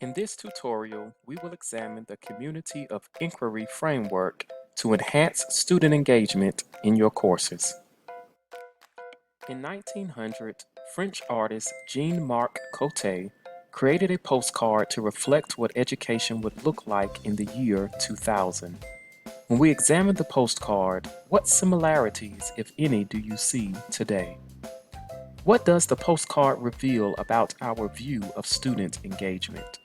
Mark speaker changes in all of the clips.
Speaker 1: In this tutorial, we will examine the community of inquiry framework to enhance student engagement in your courses. In 1900, French artist Jean-Marc Coté created a postcard to reflect what education would look like in the year 2000. When we examine the postcard, what similarities, if any, do you see today? What does the postcard reveal about our view of student engagement?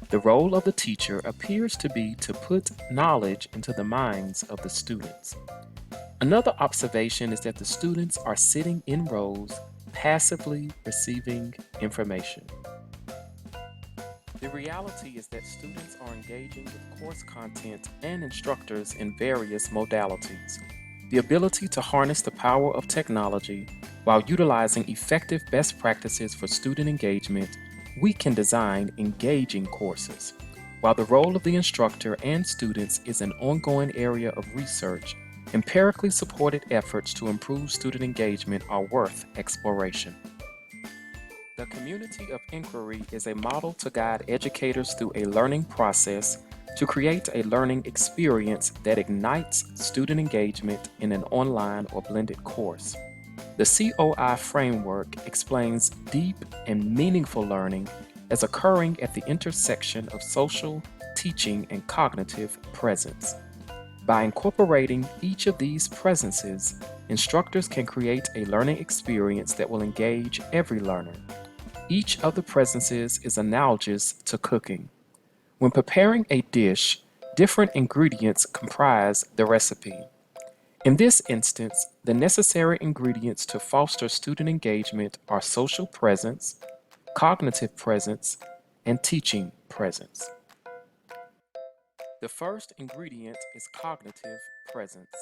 Speaker 1: The role of the teacher appears to be to put knowledge into the minds of the students. Another observation is that the students are sitting in rows, passively receiving information. The reality is that students are engaging with course content and instructors in various modalities. The ability to harness the power of technology while utilizing effective best practices for student engagement, we can design engaging courses. While the role of the instructor and students is an ongoing area of research, empirically supported efforts to improve student engagement are worth exploration. The community of inquiry is a model to guide educators through a learning process to create a learning experience that ignites student engagement in an online or blended course. The COI framework explains deep and meaningful learning as occurring at the intersection of social, teaching, and cognitive presence. By incorporating each of these presences, instructors can create a learning experience that will engage every learner. Each of the presences is analogous to cooking. When preparing a dish, different ingredients comprise the recipe. In this instance, the necessary ingredients to foster student engagement are social presence, cognitive presence, and teaching presence. The first ingredient is cognitive presence.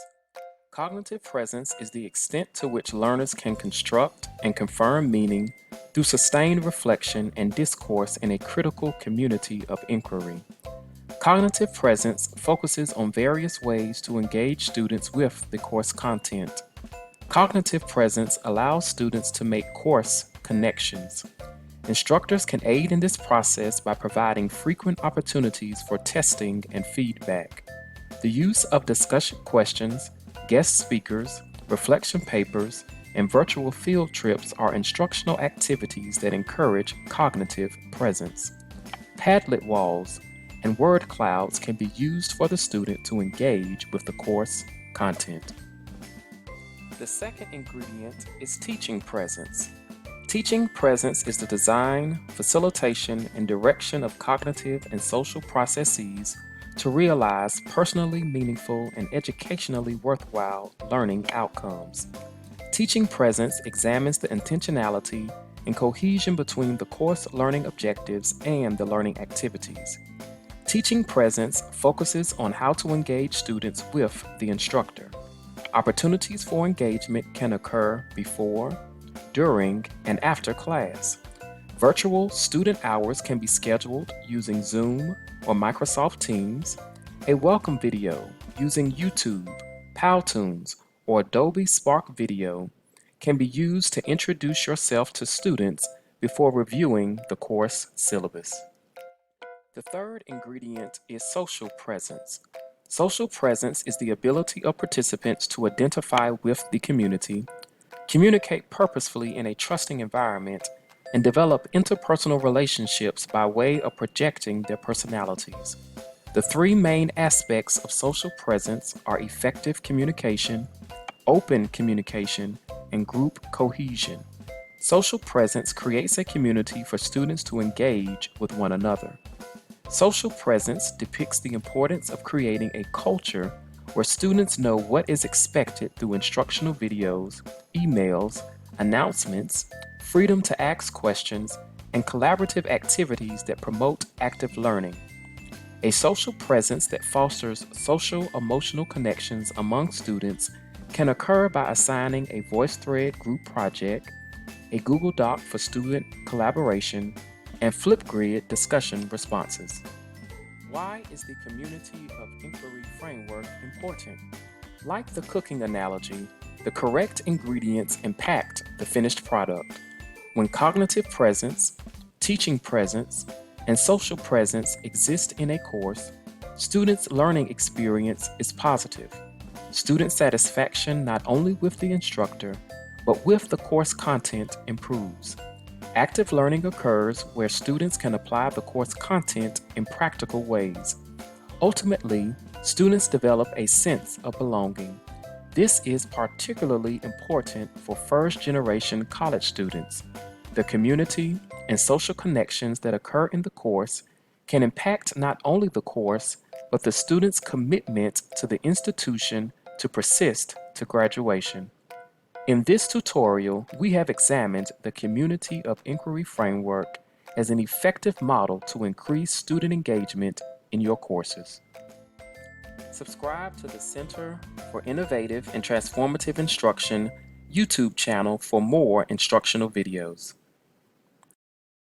Speaker 1: Cognitive presence is the extent to which learners can construct and confirm meaning through sustained reflection and discourse in a critical community of inquiry. Cognitive presence focuses on various ways to engage students with the course content. Cognitive presence allows students to make course connections. Instructors can aid in this process by providing frequent opportunities for testing and feedback. The use of discussion questions, guest speakers, reflection papers, and virtual field trips are instructional activities that encourage cognitive presence. Padlet walls and word clouds can be used for the student to engage with the course content. The second ingredient is teaching presence. Teaching presence is the design, facilitation, and direction of cognitive and social processes to realize personally meaningful and educationally worthwhile learning outcomes. Teaching presence examines the intentionality and cohesion between the course learning objectives and the learning activities. Teaching presence focuses on how to engage students with the instructor. Opportunities for engagement can occur before, during, and after class. Virtual student hours can be scheduled using Zoom or Microsoft Teams. A welcome video using YouTube, Powtoons, or Adobe Spark Video can be used to introduce yourself to students before reviewing the course syllabus. The third ingredient is social presence. Social presence is the ability of participants to identify with the community, communicate purposefully in a trusting environment, and develop interpersonal relationships by way of projecting their personalities. The three main aspects of social presence are effective communication, open communication, and group cohesion. Social presence creates a community for students to engage with one another. Social presence depicts the importance of creating a culture where students know what is expected through instructional videos, emails, announcements, freedom to ask questions, and collaborative activities that promote active learning. A social presence that fosters social-emotional connections among students can occur by assigning a VoiceThread group project, a Google Doc for student collaboration, and Flipgrid discussion responses. Why is the community of inquiry framework important? Like the cooking analogy, the correct ingredients impact the finished product. When cognitive presence, teaching presence, and social presence exist in a course, students' learning experience is positive. Student satisfaction not only with the instructor, but with the course content improves. Active learning occurs where students can apply the course content in practical ways. Ultimately, students develop a sense of belonging. This is particularly important for first-generation college students. The community and social connections that occur in the course can impact not only the course, but the student's commitment to the institution to persist to graduation. In this tutorial, we have examined the Community of Inquiry framework as an effective model to increase student engagement in your courses. Subscribe to the Center for Innovative and Transformative Instruction YouTube channel for more instructional videos.